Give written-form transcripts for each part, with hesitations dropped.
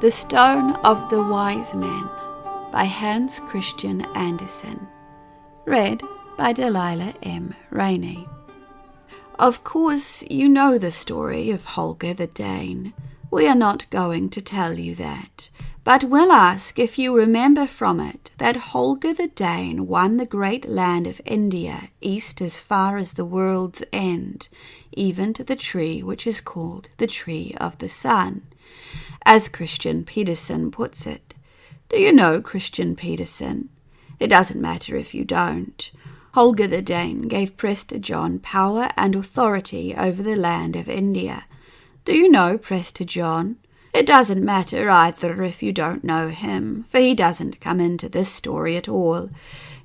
The Stone of the Wise Men by Hans Christian Andersen. Read by Delilah M. Rainey. Of course, you know the story of Holger the Dane. We are not going to tell you that, but will ask if you remember from it that Holger the Dane won the great land of India east as far as the world's end, even to the tree which is called the Tree of the Sun. As Christian Petersen puts it. Do you know Christian Petersen? It doesn't matter if you don't. Holger the Dane gave Prester John power and authority over the land of India. Do you know Prester John? It doesn't matter either if you don't know him, for he doesn't come into this story at all.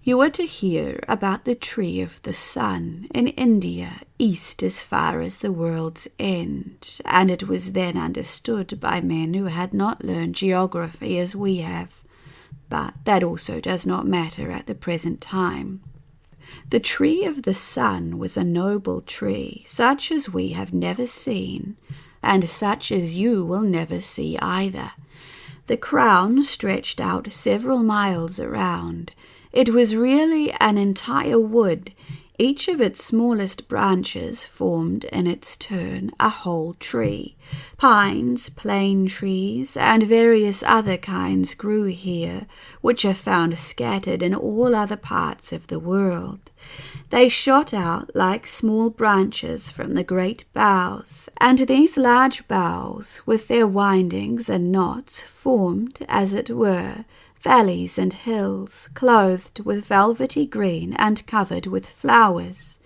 You are to hear about the Tree of the Sun in India, east as far as the world's end, and it was then understood by men who had not learned geography as we have. But that also does not matter at the present time. The Tree of the Sun was a noble tree, such as we have never seen, and such as you will never see either. The crown stretched out several miles around. It was really an entire wood. Each of its smallest branches formed in its turn a whole tree. Pines, plane trees, and various other kinds grew here, which are found scattered in all other parts of the world. They shot out like small branches from the great boughs, and these large boughs, with their windings and knots, formed, as it were, valleys and hills, clothed with velvety green and covered with flowers.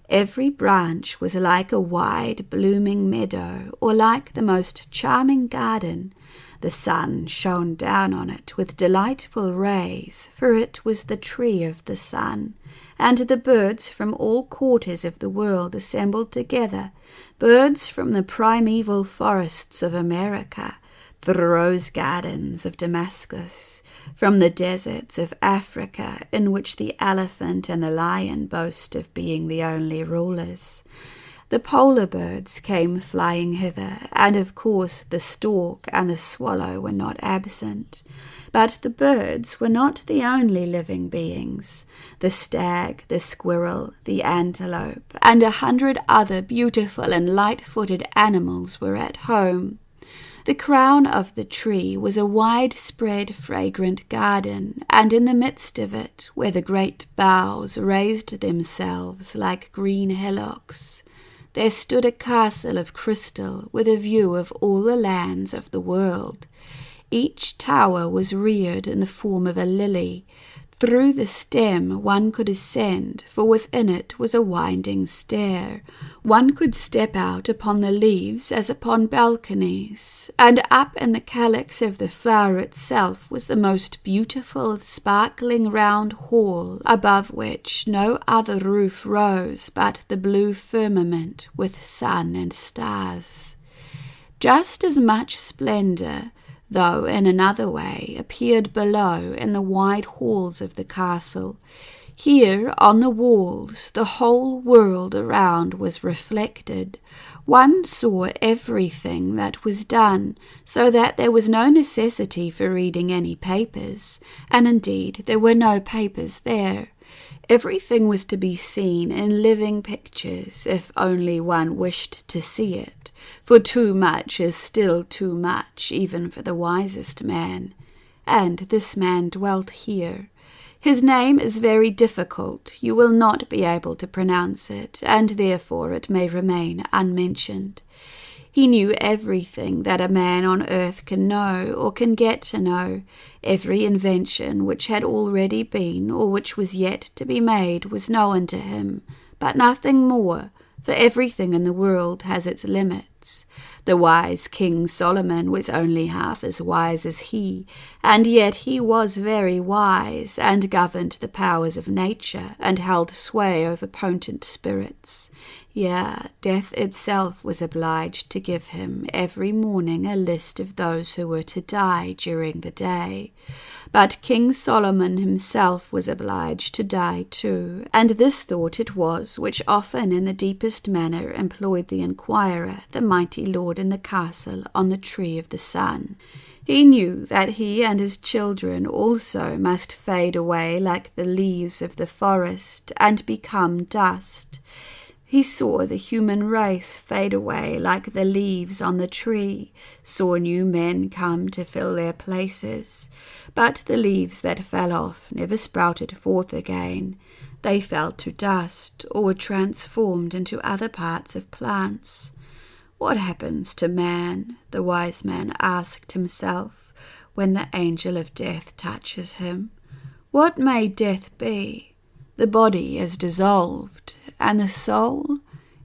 Every branch was like a wide, blooming meadow, or like the most charming garden. The sun shone down on it with delightful rays, for it was the Tree of the Sun, and the birds from all quarters of the world assembled together, birds from the primeval forests of America, the rose gardens of Damascus, from the deserts of Africa, in which the elephant and the lion boast of being the only rulers. The polar birds came flying hither, and of course the stork and the swallow were not absent. But the birds were not the only living beings. The stag, the squirrel, the antelope, and 100 other beautiful and light-footed animals were at home. The crown of the tree was a widespread, fragrant garden, and in the midst of it, where the great boughs raised themselves like green hillocks, there stood a castle of crystal with a view of all the lands of the world. Each tower was reared in the form of a lily. Through the stem one could ascend, for within it was a winding stair. One could step out upon the leaves as upon balconies, and up in the calyx of the flower itself was the most beautiful, sparkling round hall, above which no other roof rose but the blue firmament with sun and stars. Just as much splendor, though in another way, appeared below in the wide halls of the castle. Here, on the walls, the whole world around was reflected. One saw everything that was done, so that there was no necessity for reading any papers, and indeed there were no papers there. Everything was to be seen in living pictures, if only one wished to see it, for too much is still too much, even for the wisest man. And this man dwelt here. His name is very difficult. You will not be able to pronounce it, and therefore it may remain unmentioned. He knew everything that a man on earth can know or can get to know. Every invention which had already been or which was yet to be made was known to him, but nothing more, for everything in the world has its limits. The wise King Solomon was only half as wise as he, and yet he was very wise, and governed the powers of nature, and held sway over potent spirits. Yea, death itself was obliged to give him every morning a list of those who were to die during the day. But King Solomon himself was obliged to die too, and this thought it was which often in the deepest manner employed the inquirer, the mighty lord in the castle on the Tree of the Sun. He knew that he and his children also must fade away like the leaves of the forest and become dust. He saw the human race fade away like the leaves on the tree, saw new men come to fill their places. But the leaves that fell off never sprouted forth again. They fell to dust or were transformed into other parts of plants. What happens to man, the wise man asked himself, when the angel of death touches him? What may death be? The body is dissolved, and the soul?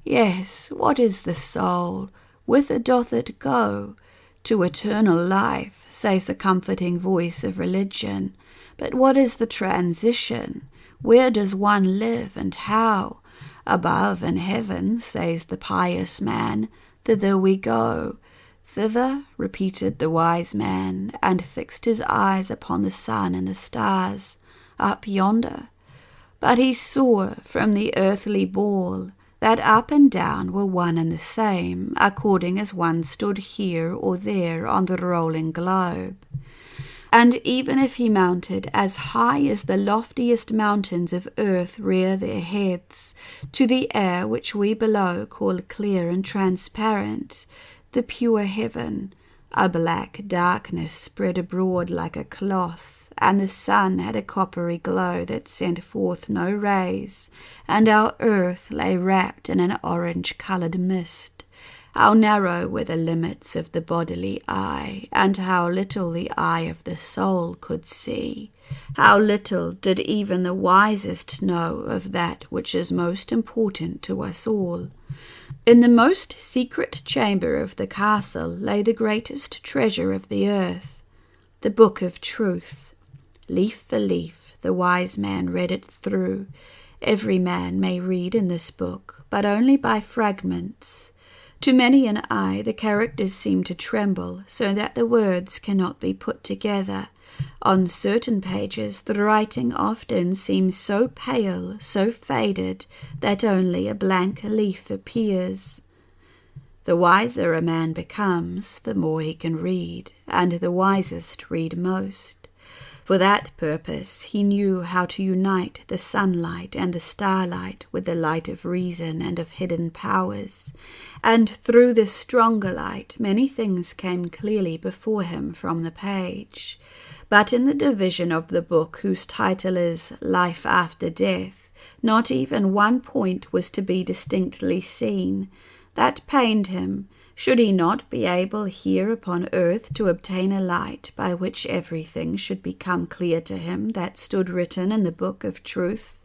Yes, what is the soul? Whither doth it go? To eternal life, says the comforting voice of religion. But what is the transition? Where does one live, and how? Above in heaven, says the pious man, thither we go. Thither, repeated the wise man, and fixed his eyes upon the sun and the stars, up yonder. But he saw from the earthly ball that up and down were one and the same, according as one stood here or there on the rolling globe. And even if he mounted as high as the loftiest mountains of earth rear their heads, to the air which we below call clear and transparent, the pure heaven, a black darkness spread abroad like a cloth, and the sun had a coppery glow that sent forth no rays, and our earth lay wrapped in an orange-coloured mist. How narrow were the limits of the bodily eye, and how little the eye of the soul could see. How little did even the wisest know of that which is most important to us all. In the most secret chamber of the castle lay the greatest treasure of the earth, the book of truth. Leaf for leaf, the wise man read it through. Every man may read in this book, but only by fragments. To many an eye the characters seem to tremble, so that the words cannot be put together. On certain pages the writing often seems so pale, so faded, that only a blank leaf appears. The wiser a man becomes, the more he can read, and the wisest read most. For that purpose he knew how to unite the sunlight and the starlight with the light of reason and of hidden powers, and through this stronger light many things came clearly before him from the page. But in the division of the book whose title is Life After Death, not even one point was to be distinctly seen. That pained him. Should he not be able here upon earth to obtain a light by which everything should become clear to him that stood written in the book of truth?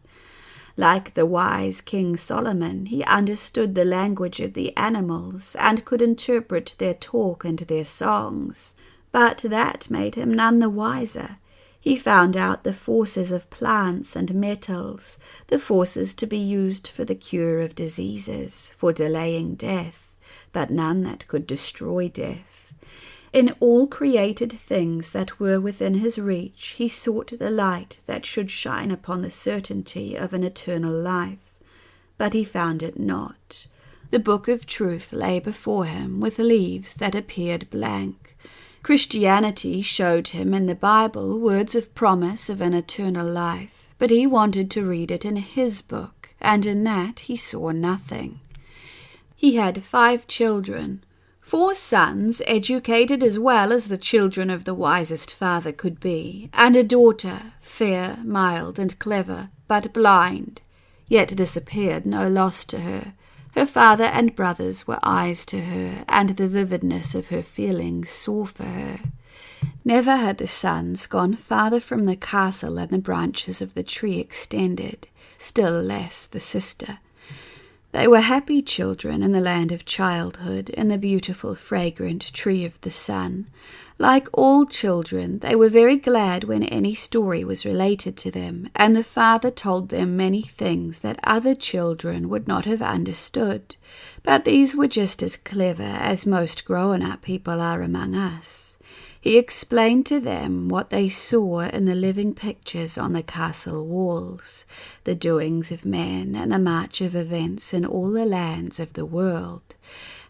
Like the wise King Solomon, he understood the language of the animals and could interpret their talk and their songs. But that made him none the wiser. He found out the forces of plants and metals, the forces to be used for the cure of diseases, for delaying death, but none that could destroy death. In all created things that were within his reach, he sought the light that should shine upon the certainty of an eternal life, but he found it not. The book of truth lay before him with leaves that appeared blank. Christianity showed him in the Bible words of promise of an eternal life, but he wanted to read it in his book, and in that he saw nothing. He had 5 children, 4 sons, educated as well as the children of the wisest father could be, and a daughter, fair, mild, and clever, but blind. Yet this appeared no loss to her. Her father and brothers were eyes to her, and the vividness of her feelings saw for her. Never had the sons gone farther from the castle than the branches of the tree extended, still less the sister. They were happy children in the land of childhood, in the beautiful, fragrant tree of the sun. Like all children, they were very glad when any story was related to them, and the father told them many things that other children would not have understood. But these were just as clever as most grown-up people are among us. He explained to them what they saw in the living pictures on the castle walls, the doings of men and the march of events in all the lands of the world.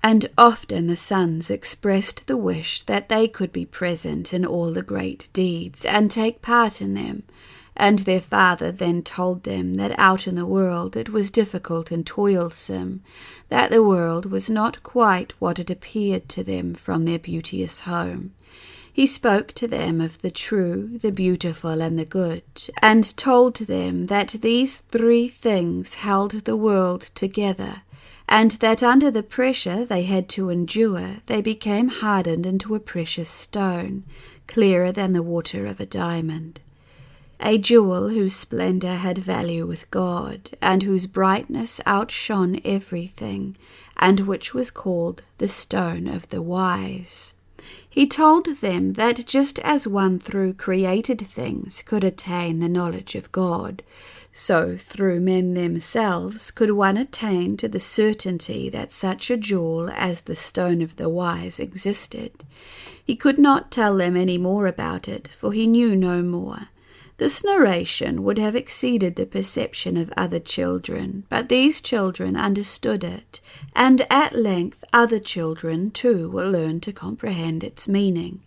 And often the sons expressed the wish that they could be present in all the great deeds and take part in them, and their father then told them that out in the world it was difficult and toilsome, that the world was not quite what it appeared to them from their beauteous home. He spoke to them of the true, the beautiful, and the good, and told them that these three things held the world together, and that under the pressure they had to endure, they became hardened into a precious stone, clearer than the water of a diamond. A jewel whose splendor had value with God, and whose brightness outshone everything, and which was called the stone of the wise. He told them that just as one through created things could attain the knowledge of God, so through men themselves could one attain to the certainty that such a jewel as the stone of the wise existed. He could not tell them any more about it, for he knew no more. This narration would have exceeded the perception of other children, but these children understood it, and at length other children too will learn to comprehend its meaning.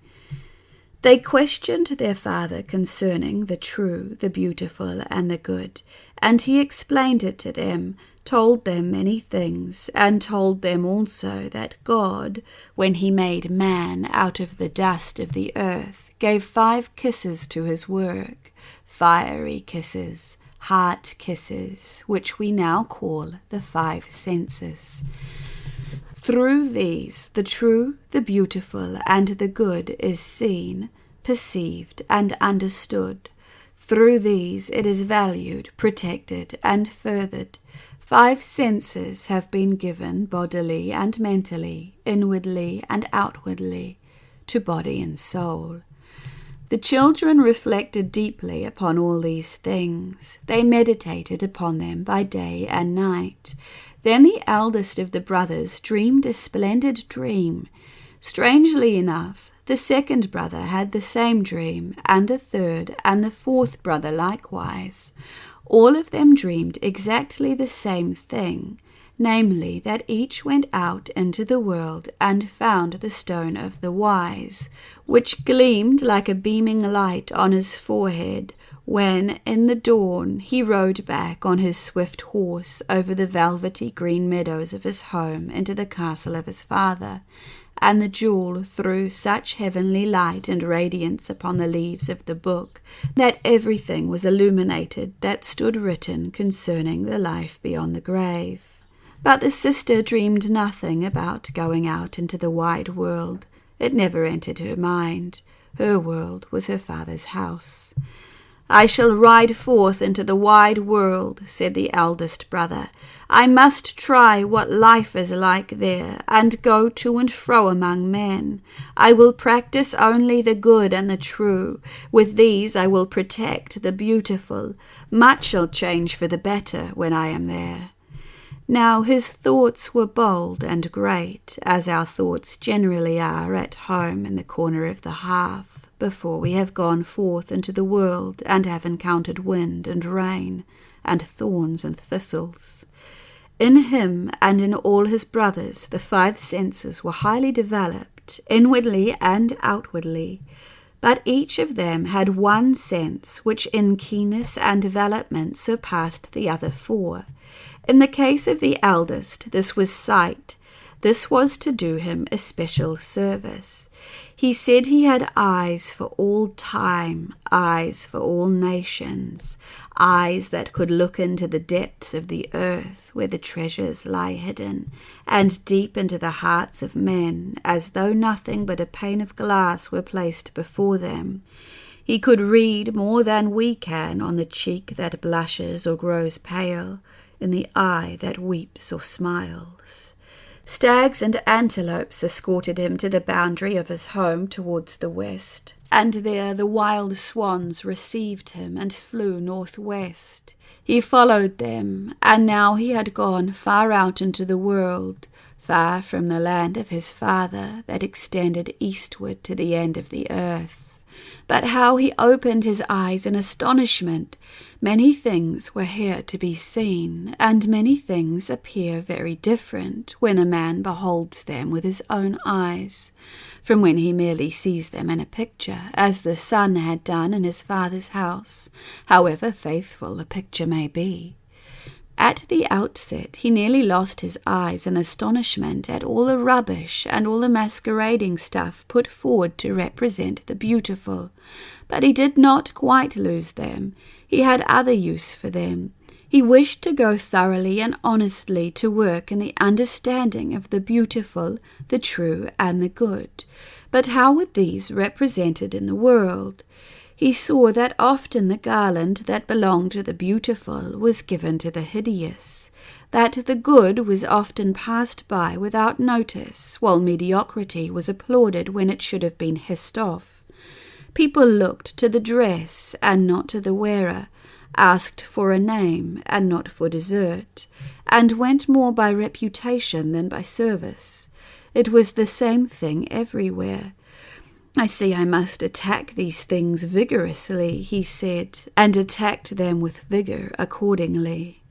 They questioned their father concerning the true, the beautiful, and the good, and he explained it to them, told them many things, and told them also that God, when he made man out of the dust of the earth, gave 5 kisses to his work, fiery kisses, heart kisses, which we now call the 5 senses. Through these, the true, the beautiful, and the good is seen, perceived, and understood. Through these it is valued, protected, and furthered. 5 senses have been given bodily and mentally, inwardly and outwardly, to body and soul. The children reflected deeply upon all these things. They meditated upon them by day and night. Then the eldest of the brothers dreamed a splendid dream. Strangely enough, the second brother had the same dream, and the third and the fourth brother likewise. All of them dreamed exactly the same thing, namely that each went out into the world and found the stone of the wise, which gleamed like a beaming light on his forehead, when, in the dawn, he rode back on his swift horse over the velvety green meadows of his home into the castle of his father, and the jewel threw such heavenly light and radiance upon the leaves of the book that everything was illuminated that stood written concerning the life beyond the grave. But the sister dreamed nothing about going out into the wide world. It never entered her mind. Her world was her father's house. "I shall ride forth into the wide world," said the eldest brother. "I must try what life is like there, and go to and fro among men. I will practice only the good and the true. With these I will protect the beautiful. Much shall change for the better when I am there." Now his thoughts were bold and great, as our thoughts generally are at home in the corner of the hearth, before we have gone forth into the world and have encountered wind and rain, and thorns and thistles. In him and in all his brothers the 5 senses were highly developed, inwardly and outwardly, but each of them had one sense which in keenness and development surpassed the other 4. In the case of the eldest, this was sight. This was to do him especial service. He said he had eyes for all time, eyes for all nations, eyes that could look into the depths of the earth where the treasures lie hidden, and deep into the hearts of men, as though nothing but a pane of glass were placed before them. He could read more than we can on the cheek that blushes or grows pale, in the eye that weeps or smiles. Stags and antelopes escorted him to the boundary of his home towards the west, and there the wild swans received him and flew northwest. He followed them, and now he had gone far out into the world, far from the land of his father that extended eastward to the end of the earth. but how he opened his eyes in astonishment. Many things were here to be seen, and many things appear very different when a man beholds them with his own eyes, from when he merely sees them in a picture, as the son had done in his father's house, however faithful the picture may be. At the outset he nearly lost his eyes in astonishment at all the rubbish and all the masquerading stuff put forward to represent the beautiful, but he did not quite lose them. He had other use for them. He wished to go thoroughly and honestly to work in the understanding of the beautiful, the true, and the good. But how were these represented in the world? He saw that often the garland that belonged to the beautiful was given to the hideous, that the good was often passed by without notice, while mediocrity was applauded when it should have been hissed off. People looked to the dress and not to the wearer, asked for a name and not for dessert, and went more by reputation than by service. It was the same thing everywhere. "I see I must attack these things vigorously," he said, and attacked them with vigor accordingly.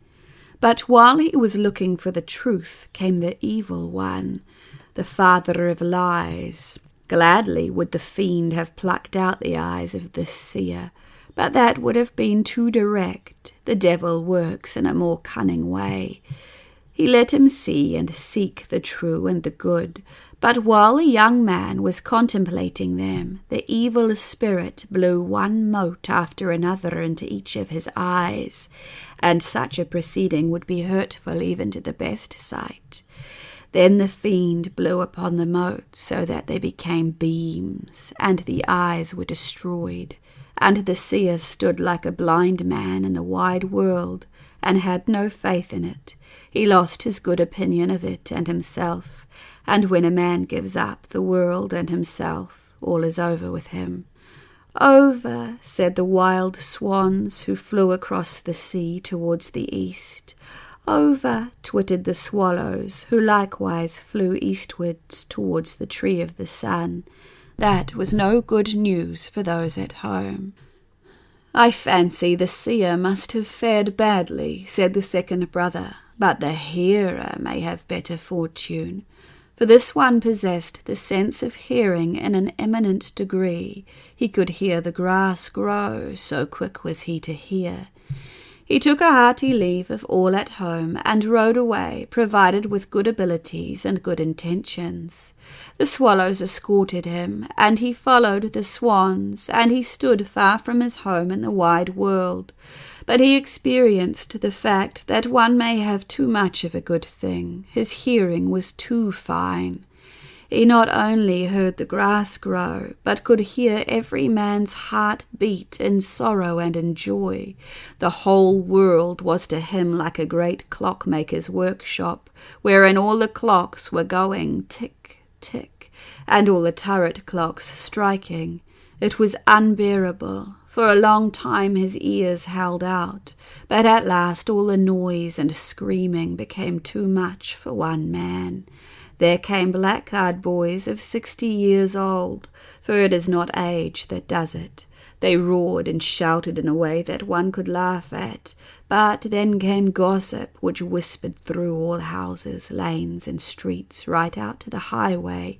But while he was looking for the truth came the evil one, the father of lies. Gladly would the fiend have plucked out the eyes of this seer, but that would have been too direct. The devil works in a more cunning way. He let him see and seek the true and the good, but while the young man was contemplating them, the evil spirit blew one mote after another into each of his eyes, and such a proceeding would be hurtful even to the best sight. Then the fiend blew upon the motes so that they became beams, and the eyes were destroyed, and the seer stood like a blind man in the wide world, and had no faith in it. He lost his good opinion of it and himself, and when a man gives up the world and himself, all is over with him. "Over," said the wild swans who flew across the sea towards the east. "Over," twittered the swallows, who likewise flew eastwards towards the tree of the sun. That was no good news for those at home. "I fancy the seer must have fared badly," said the second brother, "but the hearer may have better fortune." For this one possessed the sense of hearing in an eminent degree. He could hear the grass grow, so quick was he to hear. He took a hearty leave of all at home, and rode away, provided with good abilities and good intentions. The swallows escorted him, and he followed the swans, and he stood far from his home in the wide world. But he experienced the fact that one may have too much of a good thing. His hearing was too fine. He not only heard the grass grow, but could hear every man's heart beat in sorrow and in joy. The whole world was to him like a great clockmaker's workshop, wherein all the clocks were going tick, tick, and all the turret clocks striking. It was unbearable. For a long time his ears held out, but at last all the noise and screaming became too much for one man. There came blackguard boys of 60 years old, for it is not age that does it. They roared and shouted in a way that one could laugh at, but then came gossip, which whispered through all houses, lanes, and streets, right out to the highway.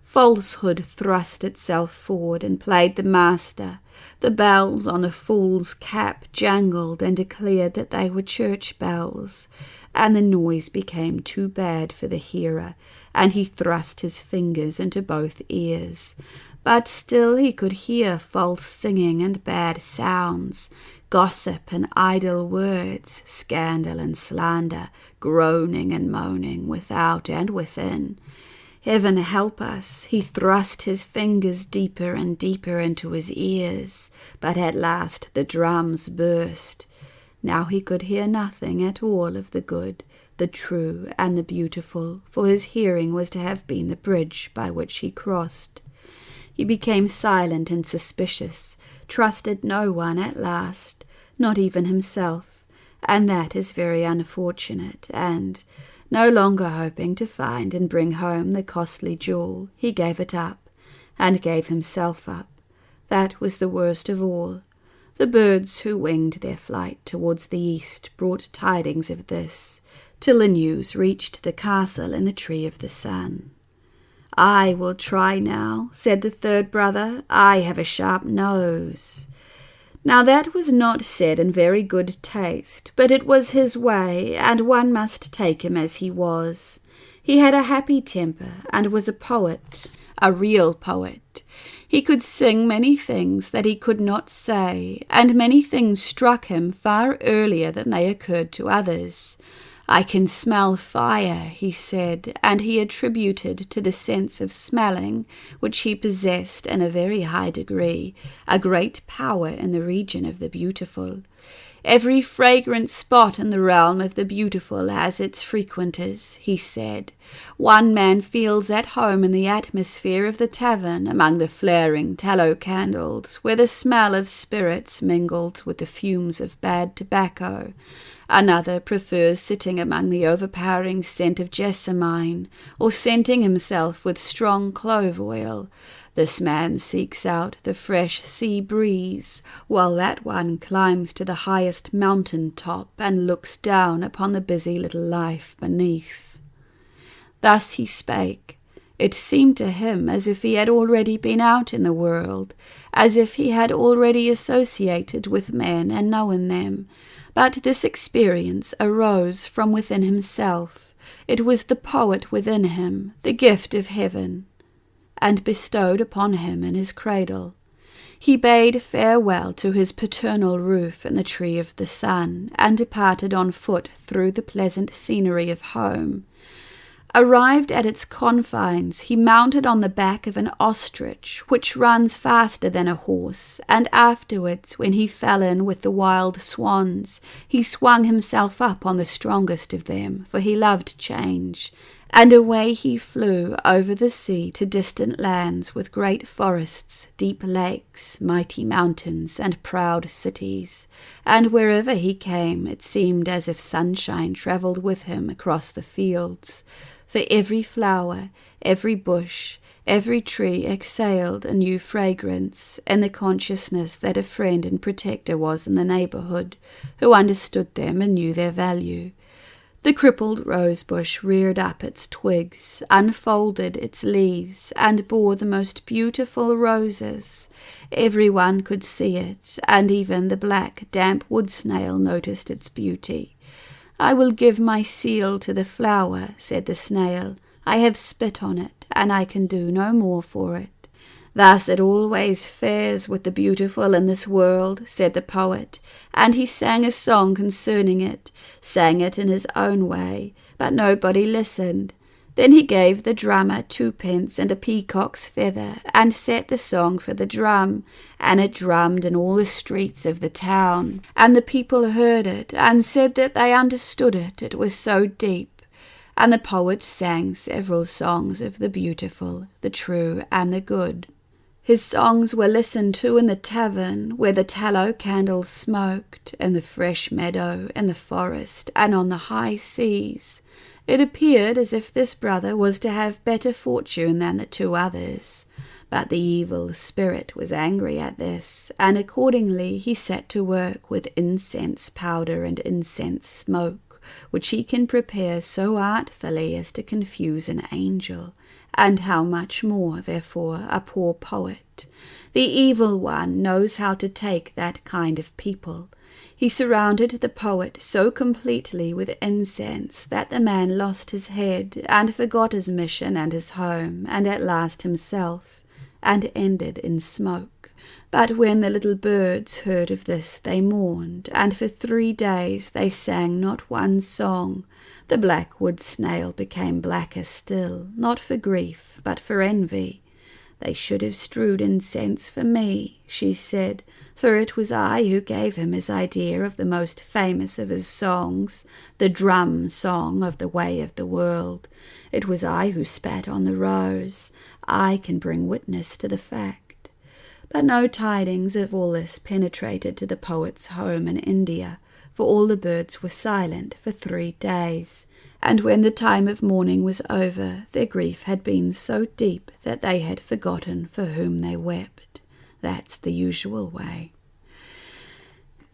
Falsehood thrust itself forward and played the master. The bells on the fool's cap jangled and declared that they were church bells, and the noise became too bad for the hearer, and he thrust his fingers into both ears. But still he could hear false singing and bad sounds, gossip and idle words, scandal and slander, groaning and moaning without and within. Heaven help us, he thrust his fingers deeper and deeper into his ears, but at last the drums burst. Now he could hear nothing at all of the good, the true, and the beautiful, for his hearing was to have been the bridge by which he crossed. He became silent and suspicious, trusted no one at last, not even himself, and that is very unfortunate, and, no longer hoping to find and bring home the costly jewel, he gave it up, and gave himself up. That was the worst of all. The birds who winged their flight towards the east brought tidings of this, till the news reached the castle in the Tree of the Sun. "I will try now," said the third brother. "I have a sharp nose." Now that was not said in very good taste, but it was his way, and one must take him as he was. He had a happy temper, and was a poet, a real poet. He could sing many things that he could not say, and many things struck him far earlier than they occurred to others. "I can smell fire," he said, and he attributed to the sense of smelling, which he possessed in a very high degree, a great power in the region of the beautiful. "Every fragrant spot in the realm of the beautiful has its frequenters," he said. "One man feels at home in the atmosphere of the tavern, among the flaring tallow candles, where the smell of spirits mingles with the fumes of bad tobacco. Another prefers sitting among the overpowering scent of jessamine, or scenting himself with strong clove oil. This man seeks out the fresh sea breeze, while that one climbs to the highest mountain top and looks down upon the busy little life beneath." Thus he spake. It seemed to him as if he had already been out in the world, as if he had already associated with men and known them. But this experience arose from within himself. It was the poet within him, the gift of heaven, and bestowed upon him in his cradle. He bade farewell to his paternal roof in the Tree of the Sun, and departed on foot through the pleasant scenery of home. Arrived at its confines, he mounted on the back of an ostrich, which runs faster than a horse, and afterwards, when he fell in with the wild swans, he swung himself up on the strongest of them, for he loved change, and away he flew over the sea to distant lands with great forests, deep lakes, mighty mountains, and proud cities, and wherever he came it seemed as if sunshine travelled with him across the fields. For every flower, every bush, every tree exhaled a new fragrance, in the consciousness that a friend and protector was in the neighbourhood, who understood them and knew their value. The crippled rosebush reared up its twigs, unfolded its leaves, and bore the most beautiful roses. Every one could see it, and even the black, damp wood-snail noticed its beauty. "I will give my seal to the flower," said the snail. "I have spit on it, and I can do no more for it." "Thus it always fares with the beautiful in this world," said the poet, and he sang a song concerning it, sang it in his own way, but nobody listened. Then he gave the drummer 2 pence and a peacock's feather, and set the song for the drum, and it drummed in all the streets of the town, and the people heard it, and said that they understood it, it was so deep. And the poet sang several songs of the beautiful, the true, and the good. His songs were listened to in the tavern, where the tallow candles smoked, in the fresh meadow, in the forest, and on the high seas. It appeared as if this brother was to have better fortune than the 2 others. But the evil spirit was angry at this, and accordingly he set to work with incense powder and incense smoke, which he can prepare so artfully as to confuse an angel, and how much more, therefore, a poor poet. The evil one knows how to take that kind of people. He surrounded the poet so completely with incense that the man lost his head, and forgot his mission and his home, and at last himself, and ended in smoke. But when the little birds heard of this, they mourned, and for 3 days they sang not one song. The black wood snail became blacker still, not for grief, but for envy. "They should have strewed incense for me," she said, "for it was I who gave him his idea of the most famous of his songs, the drum song of the way of the world. It was I who spat on the rose. I can bring witness to the fact." But no tidings of all this penetrated to the poet's home in India, for all the birds were silent for 3 days. And when the time of mourning was over, their grief had been so deep that they had forgotten for whom they wept. That's the usual way.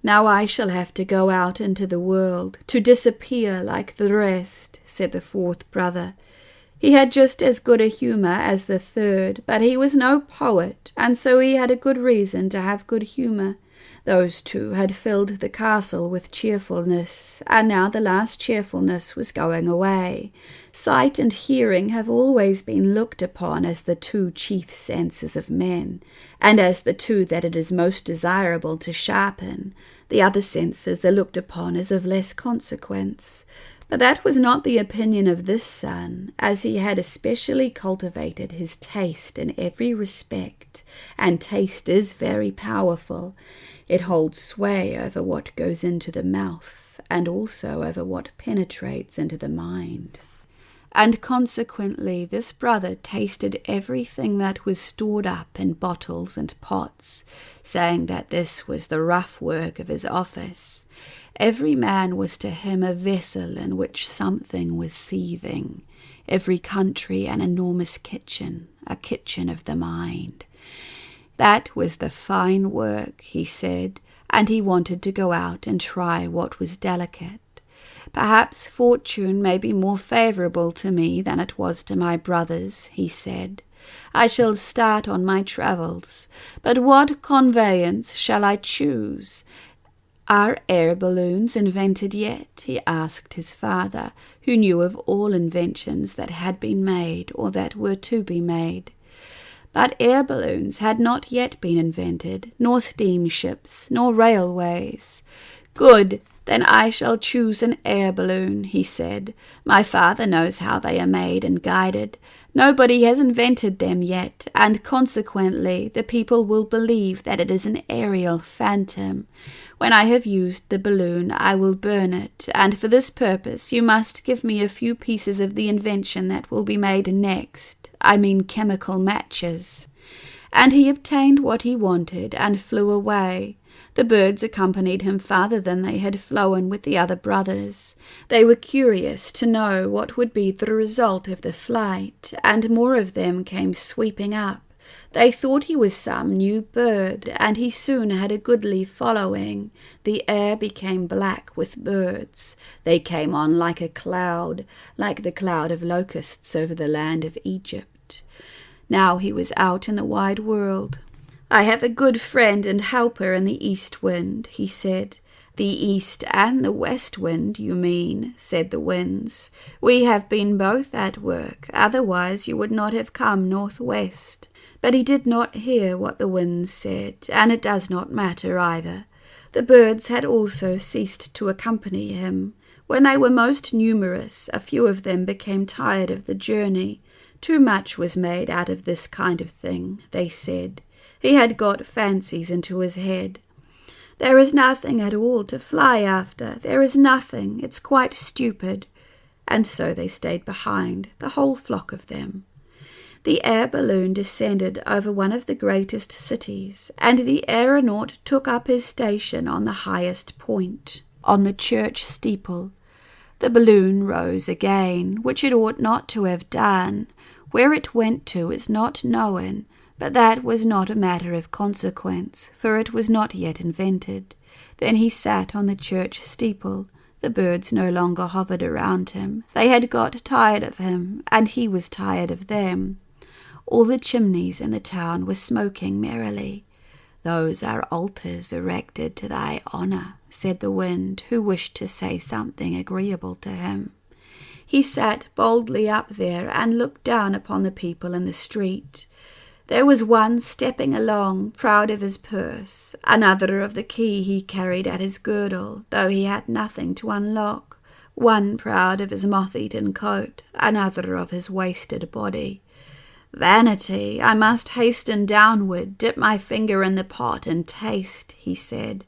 Now I shall have to go out into the world, to disappear like the rest, said the fourth brother. He had just as good a humour as the third, but he was no poet, and so he had a good reason to have good humour. Those two had filled the castle with cheerfulness, and now the last cheerfulness was going away. Sight and hearing have always been looked upon as the two chief senses of men, and as the two that it is most desirable to sharpen. The other senses are looked upon as of less consequence. But that was not the opinion of this son, as he had especially cultivated his taste in every respect, and taste is very powerful. It holds sway over what goes into the mouth, and also over what penetrates into the mind. And consequently this brother tasted everything that was stored up in bottles and pots, saying that this was the rough work of his office. Every man was to him a vessel in which something was seething, every country an enormous kitchen, a kitchen of the mind. That was the fine work, he said, and he wanted to go out and try what was delicate. Perhaps fortune may be more favourable to me than it was to my brothers, he said. I shall start on my travels, but what conveyance shall I choose? Are air balloons invented yet? He asked his father, who knew of all inventions that had been made or that were to be made. But air balloons had not yet been invented, nor steamships, nor railways. Good, then I shall choose an air balloon, he said. My father knows how they are made and guided. Nobody has invented them yet, and consequently the people will believe that it is an aerial phantom. When I have used the balloon, I will burn it, and for this purpose you must give me a few pieces of the invention that will be made next. I mean chemical matches. And he obtained what he wanted and flew away. The birds accompanied him farther than they had flown with the other brothers. They were curious to know what would be the result of the flight, and more of them came sweeping up. They thought he was some new bird, and he soon had a goodly following. The air became black with birds. They came on like a cloud, like the cloud of locusts over the land of Egypt. Now he was out in the wide world. I have a good friend and helper in the east wind, he said. The east and the west wind, you mean, said the winds. We have been both at work, otherwise you would not have come northwest. But he did not hear what the winds said, and it does not matter either. The birds had also ceased to accompany him. When they were most numerous, a few of them became tired of the journey. Too much was made out of this kind of thing, they said. He had got fancies into his head. There is nothing at all to fly after. There is nothing. It's quite stupid. And so they stayed behind, the whole flock of them. The air balloon descended over one of the greatest cities, and the aeronaut took up his station on the highest point, on the church steeple. The balloon rose again, which it ought not to have done. Where it went to is not known, but that was not a matter of consequence, for it was not yet invented. Then he sat on the church steeple. The birds no longer hovered around him. They had got tired of him, and he was tired of them. All the chimneys in the town were smoking merrily. Those are altars erected to thy honour, said the wind, who wished to say something agreeable to him. He sat boldly up there and looked down upon the people in the street. There was one stepping along, proud of his purse, another of the key he carried at his girdle, though he had nothing to unlock, one proud of his moth-eaten coat, another of his wasted body. Vanity, I must hasten downward, dip my finger in the pot and taste, he said.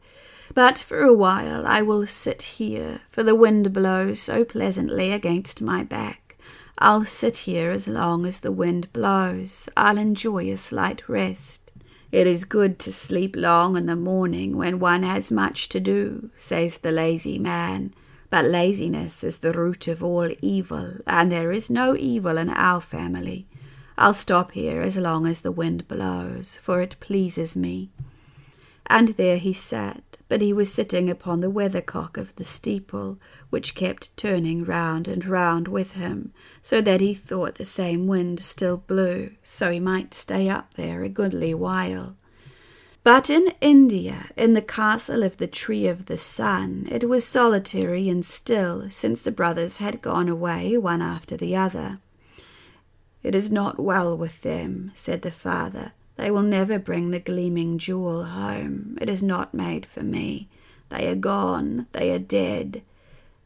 But for a while I will sit here, for the wind blows so pleasantly against my back. I'll sit here as long as the wind blows. I'll enjoy a slight rest. It is good to sleep long in the morning when one has much to do, says the lazy man. But laziness is the root of all evil, and there is no evil in our family. I'll stop here as long as the wind blows, for it pleases me." And there he sat, but he was sitting upon the weathercock of the steeple, which kept turning round and round with him, so that he thought the same wind still blew, so he might stay up there a goodly while. But in India, in the castle of the Tree of the Sun, it was solitary and still, since the brothers had gone away one after the other. "It is not well with them," said the father. "They will never bring the gleaming jewel home. It is not made for me. They are gone, they are dead."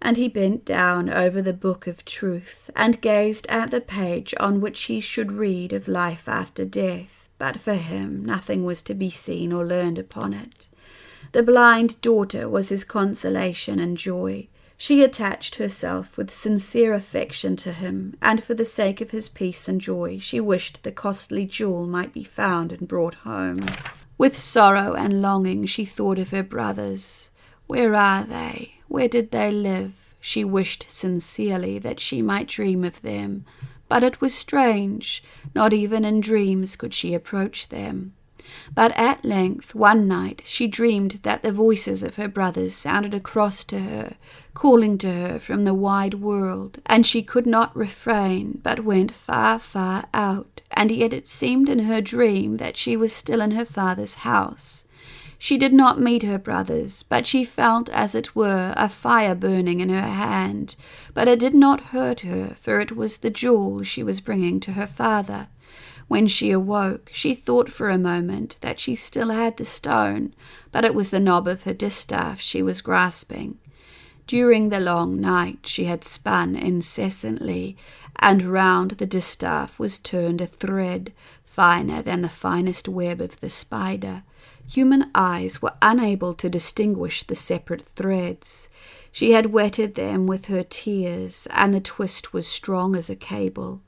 And he bent down over the book of truth, and gazed at the page on which he should read of life after death. But for him nothing was to be seen or learned upon it. The blind daughter was his consolation and joy. She attached herself with sincere affection to him, and for the sake of his peace and joy she wished the costly jewel might be found and brought home. With sorrow and longing she thought of her brothers. Where are they? Where did they live? She wished sincerely that she might dream of them. But it was strange, not even in dreams could she approach them. But at length one night she dreamed that the voices of her brothers sounded across to her, calling to her from the wide world, and she could not refrain, but went far, far out, and yet it seemed in her dream that she was still in her father's house. She did not meet her brothers, but she felt, as it were, a fire burning in her hand. But it did not hurt her, for it was the jewel she was bringing to her father. When she awoke, she thought for a moment that she still had the stone, but it was the knob of her distaff she was grasping. During the long night she had spun incessantly, and round the distaff was turned a thread, finer than the finest web of the spider. Human eyes were unable to distinguish the separate threads. She had wetted them with her tears, and the twist was strong as a cable.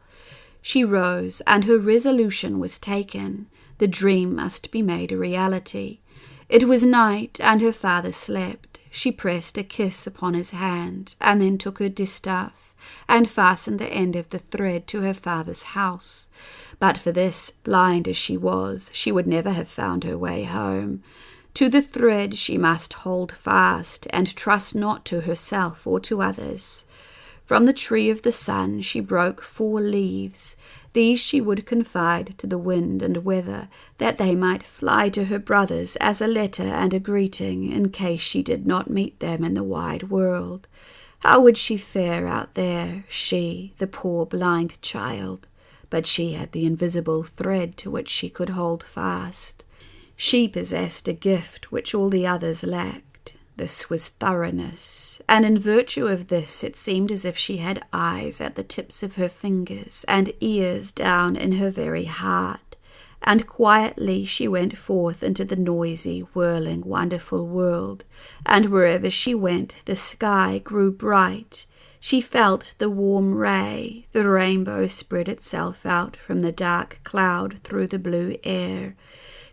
She rose, and her resolution was taken. The dream must be made a reality. It was night, and her father slept. She pressed a kiss upon his hand, and then took her distaff, and fastened the end of the thread to her father's house. But for this, blind as she was, she would never have found her way home. To the thread she must hold fast, and trust not to herself or to others. From the tree of the sun she broke 4 leaves. These she would confide to the wind and weather, that they might fly to her brothers as a letter and a greeting, in case she did not meet them in the wide world. How would she fare out there, she, the poor blind child? But she had the invisible thread to which she could hold fast. She possessed a gift which all the others lacked. This was thoroughness, and in virtue of this it seemed as if she had eyes at the tips of her fingers and ears down in her very heart. And quietly she went forth into the noisy, whirling, wonderful world, and wherever she went the sky grew bright. She felt the warm ray, the rainbow spread itself out from the dark cloud through the blue air.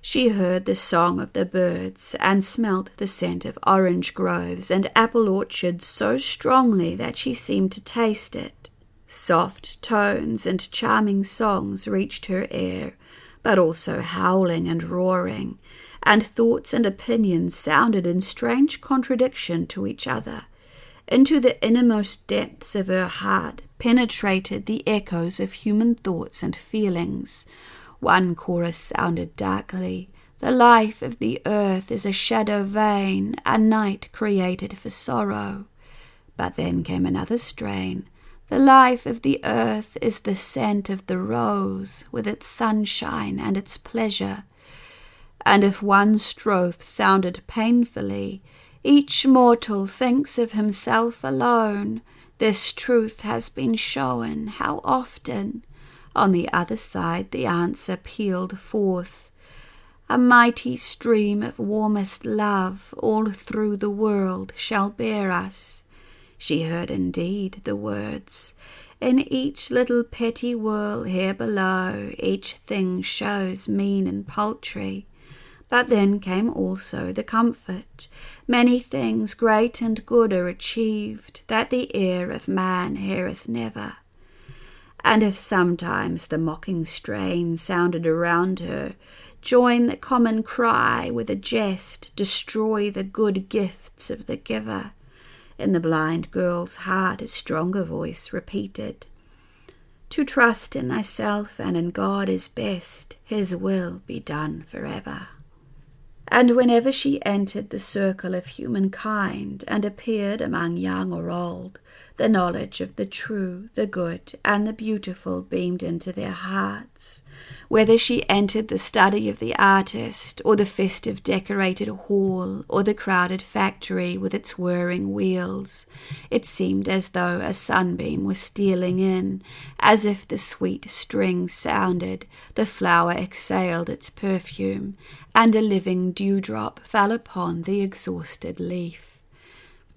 She heard the song of the birds, and smelt the scent of orange groves and apple orchards so strongly that she seemed to taste it. Soft tones and charming songs reached her ear, but also howling and roaring, and thoughts and opinions sounded in strange contradiction to each other. Into the innermost depths of her heart penetrated the echoes of human thoughts and feelings. One chorus sounded darkly, "The life of the earth is a shadow vain, a night created for sorrow." But then came another strain, "The life of the earth is the scent of the rose, with its sunshine and its pleasure." And if one strophe sounded painfully, "Each mortal thinks of himself alone. This truth has been shown, how often?" On the other side the answer pealed forth, "A mighty stream of warmest love all through the world shall bear us." She heard indeed the words, "In each little petty whirl here below, each thing shows mean and paltry." But then came also the comfort. Many things great and good are achieved, that the ear of man heareth never. And if sometimes the mocking strain sounded around her, join the common cry with a jest, destroy the good gifts of the giver. In the blind girl's heart a stronger voice repeated, "To trust in thyself and in God is best, his will be done forever." And whenever she entered the circle of humankind and appeared among young or old, the knowledge of the true, the good, and the beautiful beamed into their hearts. Whether she entered the study of the artist, or the festive decorated hall, or the crowded factory with its whirring wheels, it seemed as though a sunbeam was stealing in, as if the sweet string sounded, the flower exhaled its perfume, and a living dewdrop fell upon the exhausted leaf.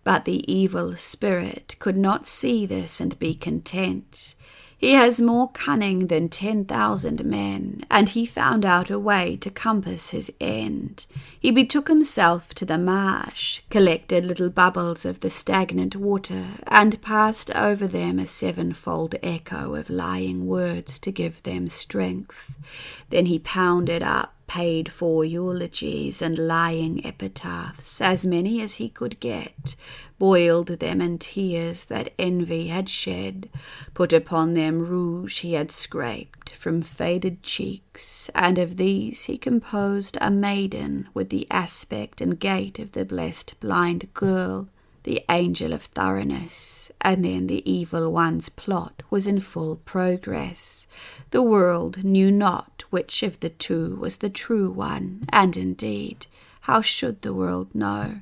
But the evil spirit could not see this and be content. He has more cunning than 10,000 men, and he found out a way to compass his end. He betook himself to the marsh, collected little bubbles of the stagnant water, and passed over them a sevenfold echo of lying words to give them strength. Then he pounded up paid-for eulogies and lying epitaphs, as many as he could get, boiled them in tears that envy had shed, put upon them rouge he had scraped from faded cheeks, and of these he composed a maiden with the aspect and gait of the blessed blind girl, the angel of thoroughness. And then the evil one's plot was in full progress. The world knew not which of the two was the true one, and indeed, how should the world know?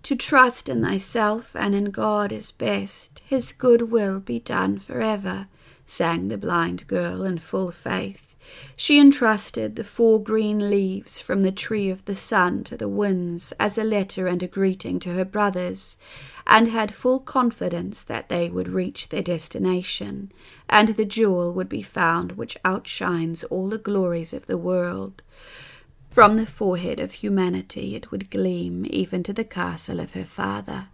To trust in thyself and in God is best, his good will be done forever, sang the blind girl in full faith. She entrusted the 4 green leaves from the tree of the sun to the winds as a letter and a greeting to her brothers, and had full confidence that they would reach their destination, and the jewel would be found which outshines all the glories of the world. From the forehead of humanity it would gleam even to the castle of her father.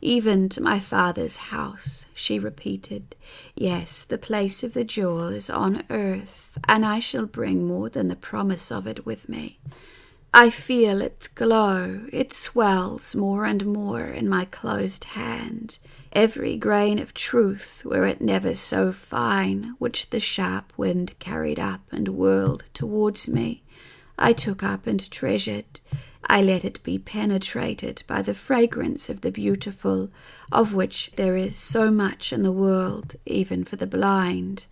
"Even to my father's house," she repeated. "Yes, the place of the jewel is on earth, and I shall bring more than the promise of it with me. I feel its glow, it swells more and more in my closed hand. Every grain of truth, were it never so fine, which the sharp wind carried up and whirled towards me, I took up and treasured. I let it be penetrated by the fragrance of the beautiful, of which there is so much in the world, even for the blind.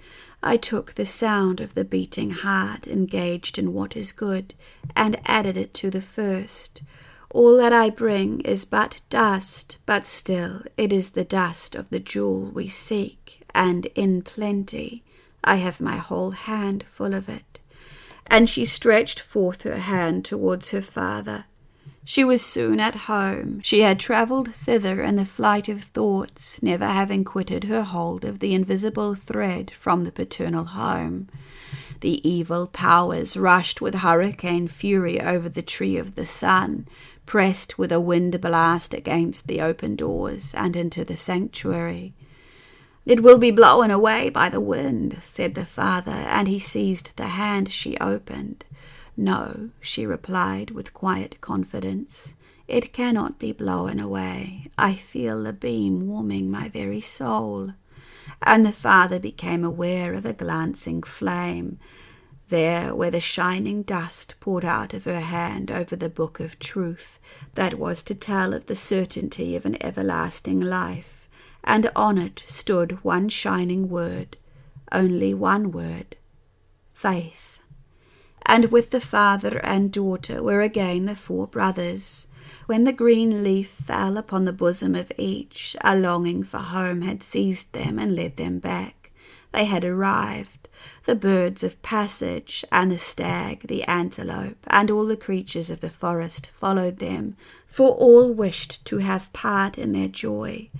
I took the sound of the beating heart engaged in what is good, and added it to the first. All that I bring is but dust, but still it is the dust of the jewel we seek, and in plenty. I have my whole hand full of it." And she stretched forth her hand towards her father. She was soon at home. She had travelled thither in the flight of thoughts, never having quitted her hold of the invisible thread from the paternal home. The evil powers rushed with hurricane fury over the tree of the sun, pressed with a wind blast against the open doors and into the sanctuary. "It will be blown away by the wind," said the father, and he seized the hand she opened. "No," she replied with quiet confidence, "it cannot be blown away. I feel the beam warming my very soul." And the father became aware of a glancing flame, there where the shining dust poured out of her hand over the book of truth that was to tell of the certainty of an everlasting life. And on it stood one shining word, only one word, faith. And with the father and daughter were again the 4 brothers. When the green leaf fell upon the bosom of each, a longing for home had seized them and led them back. They had arrived. The birds of passage, and the stag, the antelope, and all the creatures of the forest followed them, for all wished to have part in their joy.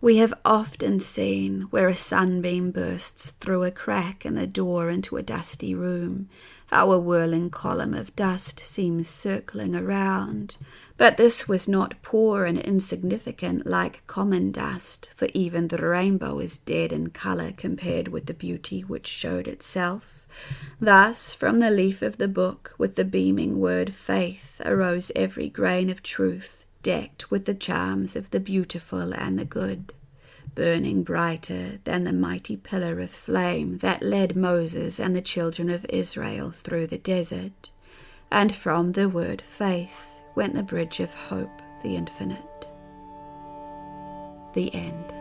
We have often seen where a sunbeam bursts through a crack in the door into a dusty room, how a whirling column of dust seems circling around. But this was not poor and insignificant like common dust, for even the rainbow is dead in colour compared with the beauty which showed itself. Thus, from the leaf of the book, with the beaming word faith, arose every grain of truth, decked with the charms of the beautiful and the good, burning brighter than the mighty pillar of flame that led Moses and the children of Israel through the desert. And from the word faith went the bridge of hope, the infinite. The end.